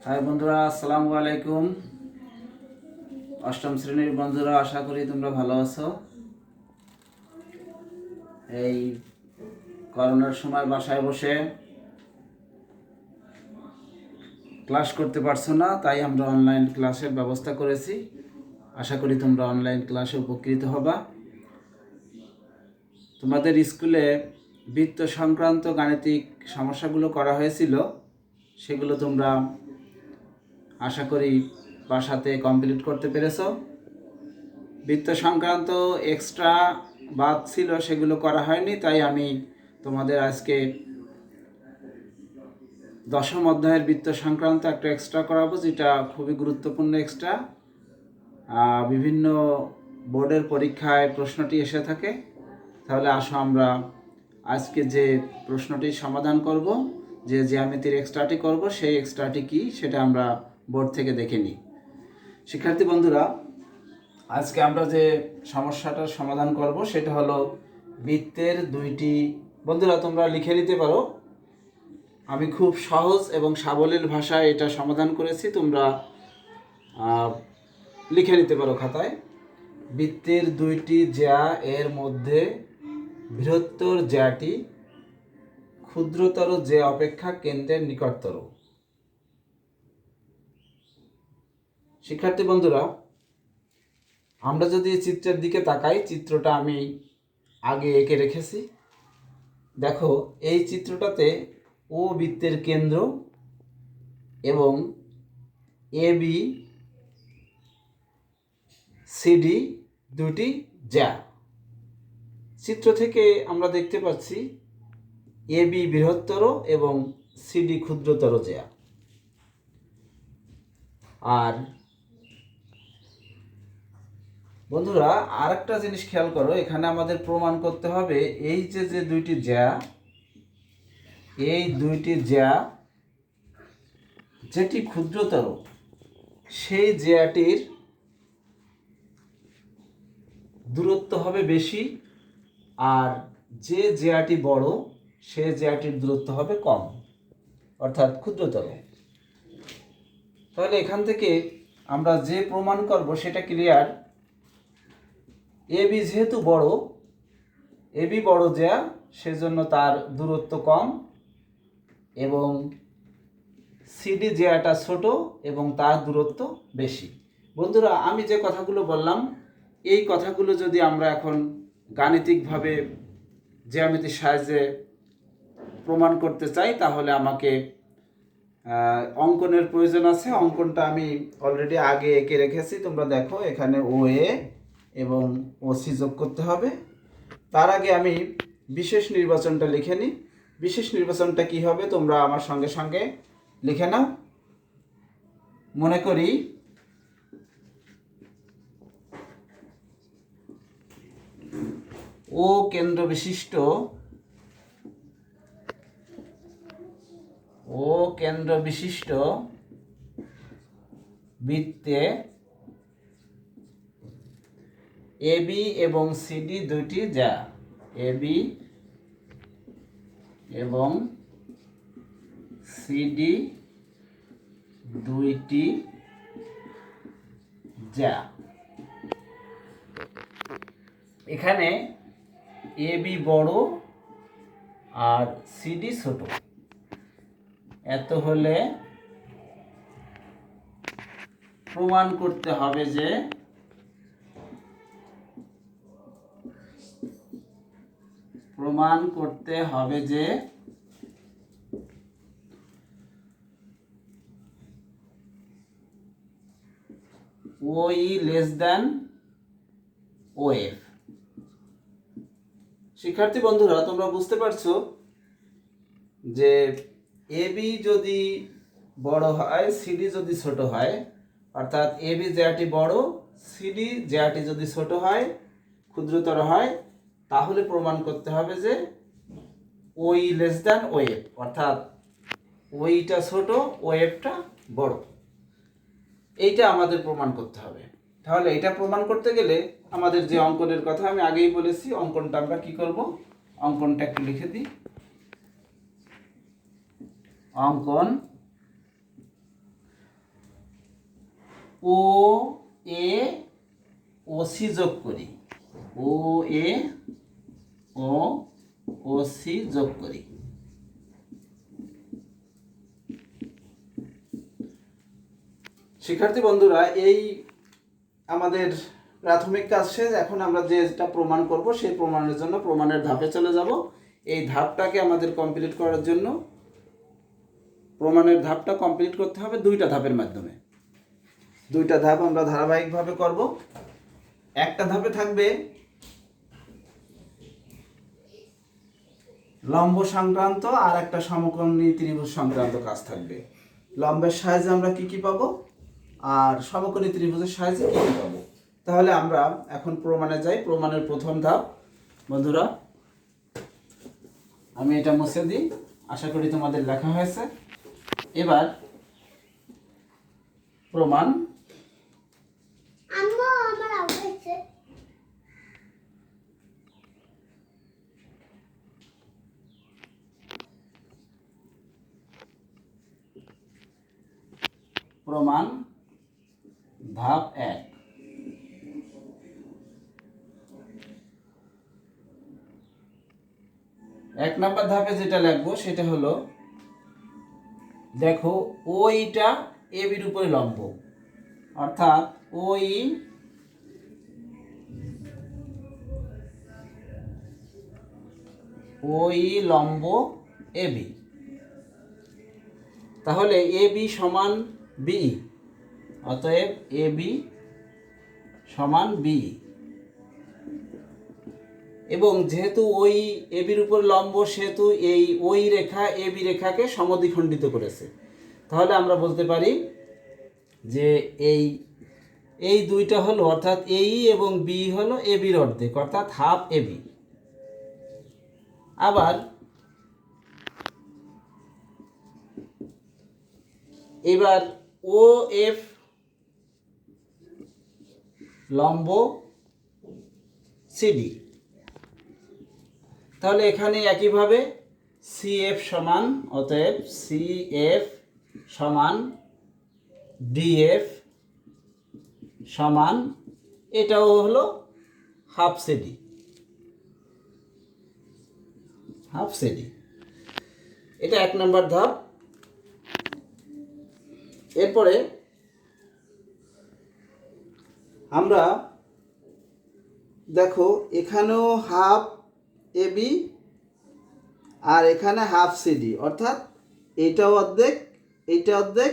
High বন্ধুরা, আসসালামু আলাইকুম। অষ্টম শ্রেণীর বন্ধুরা, আশা করি তোমরা ভালো আছো। এই করোনার সময় বাসায় বসে ক্লাস করতে পারছো না, তাই আমরা অনলাইন ক্লাসের ব্যবস্থা করেছি। আশা করি তোমরা অনলাইন ক্লাসে উপকৃত হবা। তোমাদের স্কুলে বৃত্ত সংক্রান্ত গাণিতিক সমস্যাগুলো করা হয়েছিল, সেগুলো তোমরা আশা করি বাসাতে কমপ্লিট করতে পেরেছো। বৃত্ত সংক্রান্ত এক্সট্রা বাদ ছিল, সেগুলো করা হয়নি, তাই আমি তোমাদের আজকে দশম অধ্যায়ের বৃত্ত সংক্রান্ত একটা এক্সট্রা করাবো, যেটা খুবই গুরুত্বপূর্ণ এক্সট্রা। বিভিন্ন বোর্ডের পরীক্ষায় প্রশ্নটি এসে থাকে। তাহলে আসো আমরা আজকে যে প্রশ্নটির সমাধান করব, যে জ্যামিতির এক্সট্রাটি করব, সেই এক্সট্রাটি কি সেটা আমরা বোর্ড থেকে দেখে নিই। শিক্ষার্থী বন্ধুরা, আজকে আমরা যে সমস্যাটার সমাধান করব সেটা হলো বৃত্তের দুইটি। বন্ধুরা, তোমরা লিখে নিতে পারো। আমি খুব সহজ এবং সাবলীল ভাষায় এটা সমাধান করেছি, তোমরা লিখে নিতে পারো খাতায়। বৃত্তের দুইটি জ্যা এর মধ্যে বৃহত্তর জ্যাটি ক্ষুদ্রতর জ্যা অপেক্ষা কেন্দ্রের নিকটতর। শিক্ষার্থী বন্ধুরা, আমরা যদি চিত্রের দিকে তাকাই, চিত্রটা আমি আগে এঁকে রেখেছি। দেখো, এই চিত্রটাতে ও বৃত্তের কেন্দ্র এবং এ বি সিডি দুটি জ্যা। চিত্র থেকে আমরা দেখতে পাচ্ছি এ বি বৃহত্তর এবং সিডি ক্ষুদ্রতর জ্যা। আর বন্ধুরা, আর একটা জিনিস খেয়াল করো, এখানে আমাদের প্রমাণ করতে হবে এই যে দুইটি জ্যা, এই দুইটি জ্যা যেটি ক্ষুদ্রতর সেই জ্যাটির দূরত্ব হবে বেশি, আর যে জ্যাটি বড় সে জ্যাটির দূরত্ব হবে কম, অর্থাৎ ক্ষুদ্রতর। তাহলে এখান থেকে আমরা যে প্রমাণ করব সেটা ক্লিয়ার। এ বি যেহেতু বড়, এ বি বড় জ্যা, সেজন্য তার দূরত্ব কম, এবং সিডি জ্যাটা ছোট এবং তার দূরত্ব বেশি। বন্ধুরা, আমি যে কথাগুলো বললাম, এই কথাগুলো যদি আমরা এখন গাণিতিকভাবে জ্যামিতির সাহায্যে প্রমাণ করতে চাই, তাহলে আমাকে অঙ্কনের প্রয়োজন আছে। অঙ্কনটা আমি অলরেডি আগে এঁকে রেখেছি, তোমরা দেখো। এখানে ও এ এবং ও সি যোগ করতে হবে। তার আগে আমি বিশেষ নির্বাচনটা লিখে নিই। বিশেষ নির্বাচনটা কি হবে তোমরা আমার সঙ্গে সঙ্গে লিখে নাও। মনে করি ও কেন্দ্র বিশিষ্ট বৃত্তে এ বি এবং সিডি দুইটি জ্যা। এ বি এবং সিডি দুইটি জ্যা। এখানে এ বি বড় আর সিডি ছোট। এত হলে প্রমাণ করতে হবে যে ওই লেস দ্যান ও এফ। শিক্ষার্থী বন্ধুরা, তোমরা বুঝতে পারছো যে এ বি যদি বড় হয়, সিডি যদি ছোট হয়, অর্থাৎ এ বি জ্যাটি বড়, সিডি জ্যাটি যদি ছোট হয়, ক্ষুদ্রতর হয়, তাহলে প্রমাণ করতে হবে যে ওই লেস দ্যান ও এফ, অর্থাৎ ওইটা ছোট, ও এফটা বড়। এইটা আমাদের প্রমাণ করতে হবে। তাহলে এটা প্রমাণ করতে গেলে আমাদের যে অঙ্কনের কথা আমি আগেই বলেছি, অঙ্কনটা আমরা কি করব, অঙ্কনটা একটু লিখে দিই। অঙ্কন ও এ ও সি যোগ করি, ও এ ও সি যোগ করি। শিক্ষার্থী বন্ধুরা, এই আমাদের প্রাথমিক কাজ শেষ। এখন আমরা যেটা প্রমাণ করব সেই প্রমাণের জন্য প্রমাণের ধাপে চলে যাব। এই ধাপটাকে আমাদের কমপ্লিট করার জন্য প্রমাণের ধাপটা কমপ্লিট করতে হবে দুইটা ধাপের মাধ্যমে। দুইটা ধাপ আমরা ধারাবাহিকভাবে করব। একটা ধাপে থাকবে লম্ব সংক্রান্ত আর একটা সমকোণী ত্রিভুজ সংক্রান্ত কাজ থাকবে। লম্বের সাহায্যে আমরা কি কি পাবো আর সমকোণী ত্রিভুজের সাহায্যে কি কি পাবো। তাহলে আমরা এখন প্রমাণে যাই। প্রমাণের প্রথম ধাপ বন্ধুরা, আমি এটা মুছে দিই, আশা করি তোমাদের লেখা হয়েছে। এবার প্রমাণ প্রমাণ ধাপ 1। এক নম্বর ধাপে যেটা লিখবো সেটা হলো, দেখো ওইটা এ বির উপরে লম্ব, অর্থাৎ ওই লম্ব এ বি। তাহলে এ বি সমান বি, অতএব এ বি সমান বি। এবং যেহেতু ওই এ বির উপর লম্ব, সেহেতু এই ওই রেখা এ বি রেখাকে সমদ্বিখণ্ডিত করেছে। তাহলে আমরা বলতে পারি যে এই দুইটা হলো, অর্থাৎ এই এবং বি হলো এ বির অর্ধেক, অর্থাৎ হাফ এ বি। আবার এবার ও এফ লম্ব সিডি। তাহলে এখানে একইভাবে সিএফ সমান, অতএব সিএফ সমান ডিএফ সমান, এটাও হলো হাফ সিডি, হাফ সিডি। এটা এক নম্বর ধাপ। এরপরে আমরা দেখো এখানেও হাফ এ বি আর এখানে হাফ সিডি, অর্থাৎ এইটাও অর্ধেক, এইটা অর্ধেক,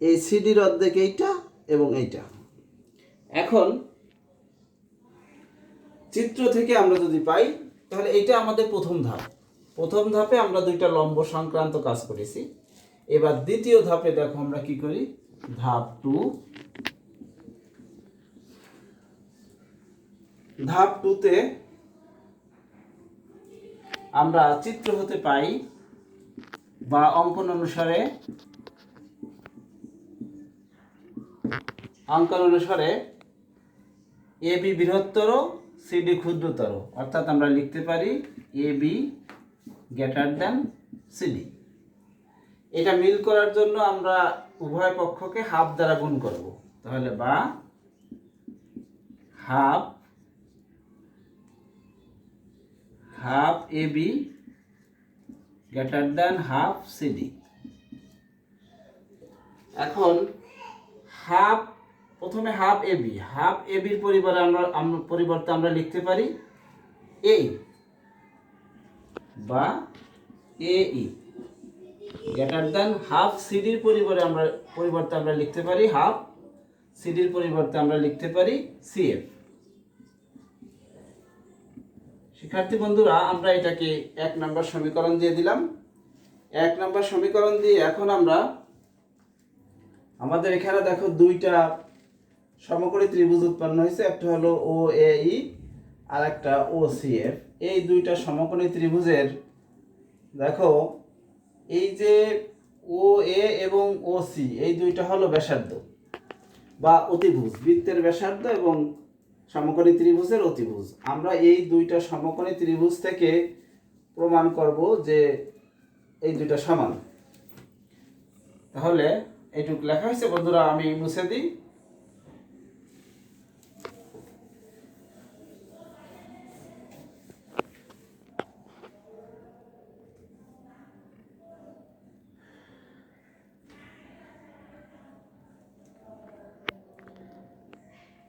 এই সিডির অর্ধেক এইটা এবং এইটা। এখন চিত্র থেকে আমরা যদি পাই তাহলে এইটা আমাদের প্রথম ধাপ। প্রথম ধাপে আমরা দুইটা লম্ব সংক্রান্ত কাজ করেছি। এবার দ্বিতীয় ধাপে দেখো আমরা কি করি, ধাপ 2। ধাপ 2তে আমরা চিত্র হতে পাই বা অঙ্কন অনুসারে এ বি বৃহত্তর সিডি ক্ষুদ্রতর, অর্থাৎ আমরা লিখতে পারি এ বি গ্রেটার দ্যান সিডি। এটা মিল করার জন্য আমরা উভয় পক্ষকে হাফ দ্বারা গুণ করব। তাহলে বা half A B greater than half CD. এখন প্রথমে হাফ এ বির পরিবর্তে আমরা লিখতে পারি এ বা এ ই গ্রেটার দ্যান হাফ সিডির পরিবর্তে আমরা লিখতে পারি হাফ সিডির পরিবর্তে আমরা লিখতে পারি সিএফ। শিক্ষার্থী বন্ধুরা, আমরা এটাকে 1 নম্বর সমীকরণ দিয়ে দিলাম। 1 নম্বর সমীকরণ দিয়ে এখন আমাদের এখানে দেখো দুইটা সমকোণী ত্রিভুজ উৎপন্ন হয়েছে, একটা হলো ও এ ই আর একটা ও সি এফ। এই দুইটা সমকোণী ত্রিভুজের দেখো এই যে ও এ এবং ও সি, এই দুইটা হলো ব্যাসার্ধ বা অতিভুজ, বৃত্তের ব্যাসার্ধ এবং সমকোণী ত্রিভুজের অতিভুজ। আমরা এই দুইটা সমকোণী ত্রিভুজ থেকে প্রমাণ করব যে এই দুইটা সমান। তাহলে এটুক লেখা হয়েছে বন্ধুরা, আমি মুছে দিই।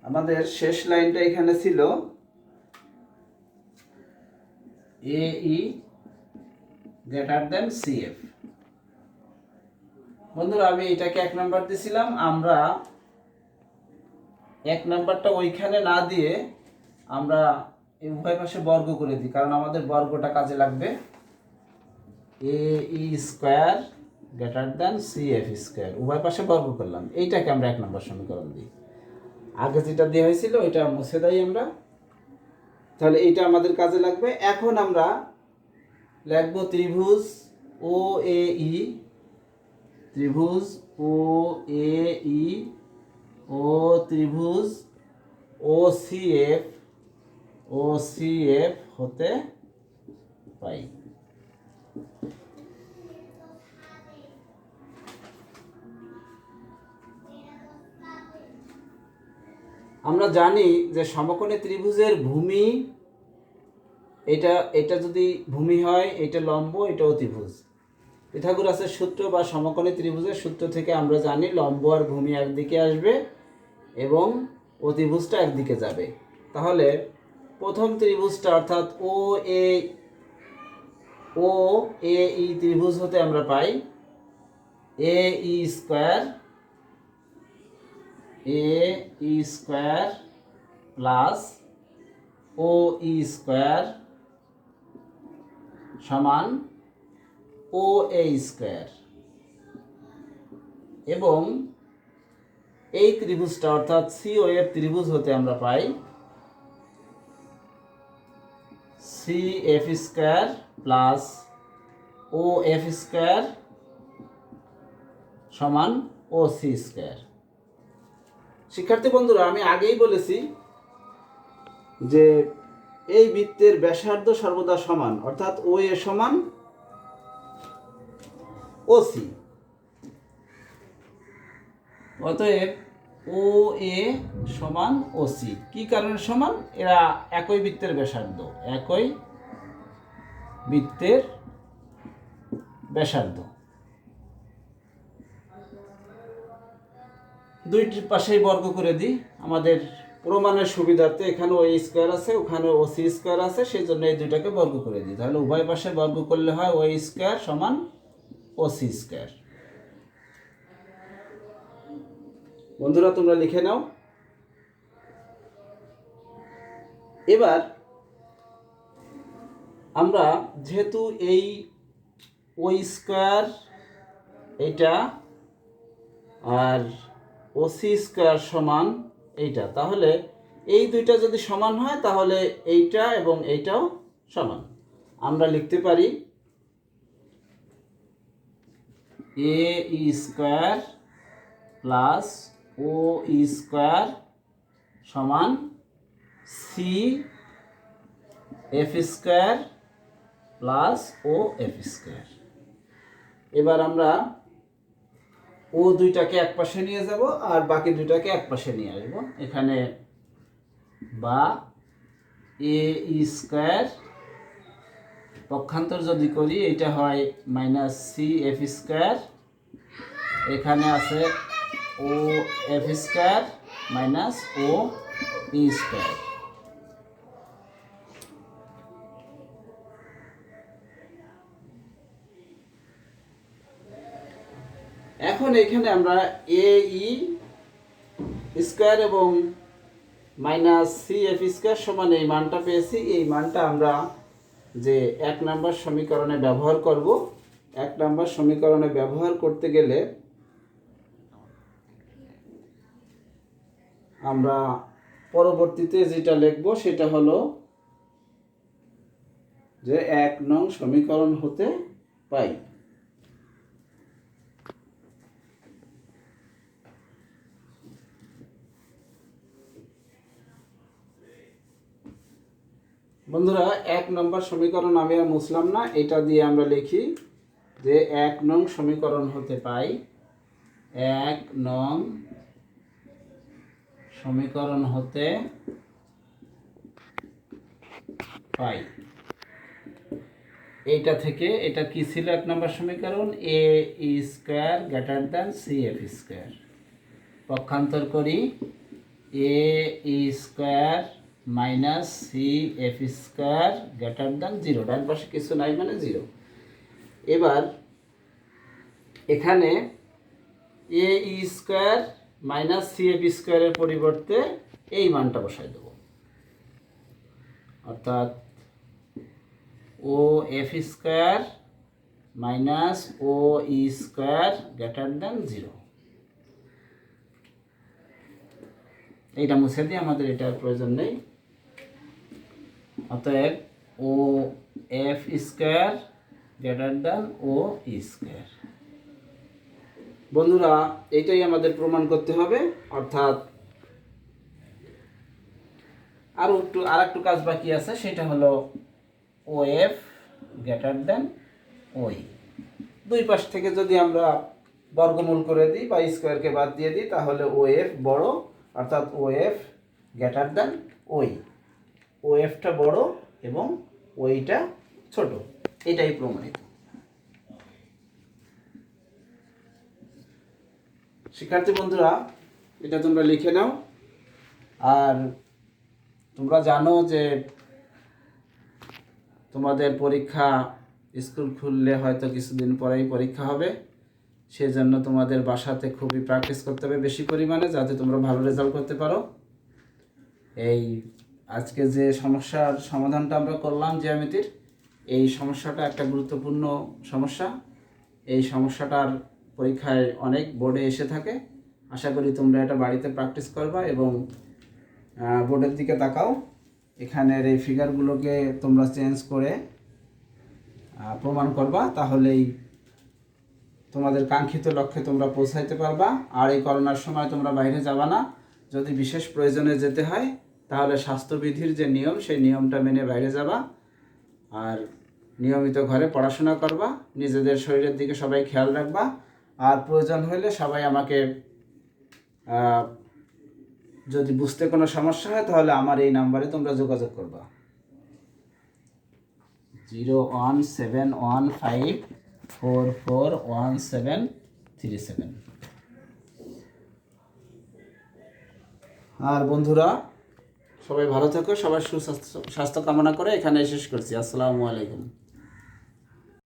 আমাদের শেষ লাইনটা এখানে ছিল AE গ্রেটার দেন CF। বন্ধুরা আমি এটাকে 1 নাম্বার দিয়েছিলাম, আমরা 1 নাম্বারটা ওইখানে না দিয়ে আমরা এই উভয় পাশে বর্গ করে দিই, কারণ আমাদের বর্গটা কাজে লাগবে। AE square greater than CF square, উভয় পাশে বর্গ করলাম, এইটাকে আমরা 1 নম্বর সমীকরণ দিই। আগে যেটা দেওয়া হয়েছিল এটা মুছে দেই আমরা, তাহলে এইটা আমাদের কাজে লাগবে। এখন আমরা লিখব ত্রিভুজ OAE, ত্রিভুজ OAE ও ত্রিভুজ OCF হতে পাই। আমরা জানি যে সমকোণী ত্রিভুজের ভূমি এটা যদি ভূমি হয়, এটা লম্ব, এটা অতিভুজ। পিথাগোরাসের সূত্র বা সমকোণী ত্রিভুজের সূত্র থেকে আমরা জানি লম্ব আর ভূমি একদিকে আসবে এবং অতিভুজটা একদিকে যাবে। তাহলে প্রথম ত্রিভুজটা অর্থাৎ OAE ত্রিভুজ হতে আমরা পাই AE square plus OE square সমান OA স্কয়ার, এবং এই ত্রিভুজটা অর্থাৎ COF ত্রিভুজ হতে আমরা পাই CF square plus OF square সমান OC স্কয়ার। শিক্ষার্থী বন্ধুরা আমি আগেই বলেছি যে এই বৃত্তের ব্যাসার্ধ সর্বদা সমান, অর্থাৎ OA সমান OC। অতএব OA সমান OC। কি কারণে সমান? এরা একই বৃত্তের ব্যাসার্ধ, একই বৃত্তের ব্যাসার্ধ। দুইটির পাশেই বর্গ করে দিই আমাদের প্রমাণের সুবিধার্থে। এখানে OA স্কয়ার আছে, ওখানে OC স্কয়ার আছে, সেই জন্য এই দুইটাকে বর্গ করে দিই। তাহলে উভয় পাশে বর্গ করলে হয় OA স্কয়ার সমান OC স্কয়ার। বন্ধুরা তোমরা লিখে নাও। এবার আমরা যেহেতু এই OE স্কয়ার এইটা আর OC স্কয়ার সমান এইটা, তাহলে এই দুইটা যদি সমান হয় তাহলে এইটা এবং এইটাও সমান। আমরা লিখতে পারি AE square plus OE square সমান CF square plus OF square. এবার আমরা ও দুইটাকে এক পাশে নিয়ে যাব আর বাকি দুইটাকে এক পাশে নিয়ে আসব। এখানে বা AE স্কয়ার পক্ষান্তর যদি করি এটা হয় মাইনাস CF স্কয়ার, এখানে আছে OF square minus OE square. এখন এখানে আমরা AE স্কয়ার এবং মাইনাস CF স্কয়ার সমান এই মানটা পেয়েছি। এই মানটা আমরা যে 1 নম্বর সমীকরণে ব্যবহার করব। 1 নম্বর সমীকরণে ব্যবহার করতে গেলে আমরা পরবর্তীতে যেটা লিখব সেটা হলো যে 1 নং সমীকরণ হতে পাই। বন্ধুরা 1 নম্বর সমীকরণ আমি আর মুছলাম না, এটা দিয়ে আমরা লিখি যে 1 নং সমীকরণ হতে পাই 1 নং সমীকরণ হতে পাই। এইটা থেকে এটা কি ছিল 1 নম্বর সমীকরণ, A square greater than C F square. পক্ষান্তর করি, A square minus C F square greater than 0, ডান পাশে কিছু নাই মানে 0। এবার এখানে A square minus C F স্কোয়ারের পরিবর্তে এই মানটা বসাই দেব, অর্থাৎ O F square minus O square greater than 0। এইটা মুছে দিয়ে, আমাদের এটার প্রয়োজন নেই। অতএব O F square greater than O square. বন্ধুরা, এটাই আমাদের প্রমাণ করতে হবে, অর্থাৎ আর একটু কাজ বাকি আছে, সেটা হলো ও এফ গ্রেটার দ্যান ওই। দুই পাশ থেকে যদি আমরা বর্গমূল করে দিই বা স্কোয়ারকে বাদ দিয়ে দিই, তাহলে ও এফ বড়, অর্থাৎ ও এফ গ্রেটার দ্যান ওই। ও এফটা বড় এবং ওইটা ছোট, এটাই প্রমাণিত। শিক্ষার্থী বন্ধুরা, এটা তোমরা লিখে নাও। আর তোমরা জানো যে তোমাদের পরীক্ষা, স্কুল খুললে হয়তো কিছুদিন পরেই পরীক্ষা হবে, সেজন্য তোমাদের বাসাতে খুবই প্র্যাকটিস করতে হবে বেশি পরিমাণে, যাতে তোমরা ভালো রেজাল্ট করতে পারো। এই আজকে যে সমস্যার সমাধানটা আমরা করলাম জ্যামিতির, এই সমস্যাটা একটা গুরুত্বপূর্ণ সমস্যা। এই সমস্যাটার পরীক্ষায় অনেক বোর্ডে এসে থাকে। আশা করি তোমরা এটা বাড়িতে প্র্যাকটিস করবা এবং বোর্ডের দিকে তাকাও। এখানের এই ফিগারগুলোকে তোমরা চেঞ্জ করে প্রমাণ করবা, তাহলেই তোমাদের কাঙ্ক্ষিত লক্ষ্যে তোমরা পৌঁছাইতে পারবা। আর এই করোনার সময় তোমরা বাইরে যাবা না। যদি বিশেষ প্রয়োজনে যেতে হয়, তাহলে স্বাস্থ্যবিধির যে নিয়ম, সেই নিয়মটা মেনে বাইরে যাবা। আর নিয়মিত ঘরে পড়াশোনা করবা, নিজেদের শরীরের দিকে সবাই খেয়াল রাখবা। আর প্রয়োজন হলে সবাই আমাকে, যদি বুঝতে কোনো সমস্যা হয়, তাহলে আমার এই নাম্বারে তোমরা যোগাযোগ করবা, 01715441737। আর বন্ধুরা, সবাই ভালো থাকো, সবার সুস্বাস্থ্য কামনা করে এখানে শেষ করছি। আসসালামু আলাইকুম।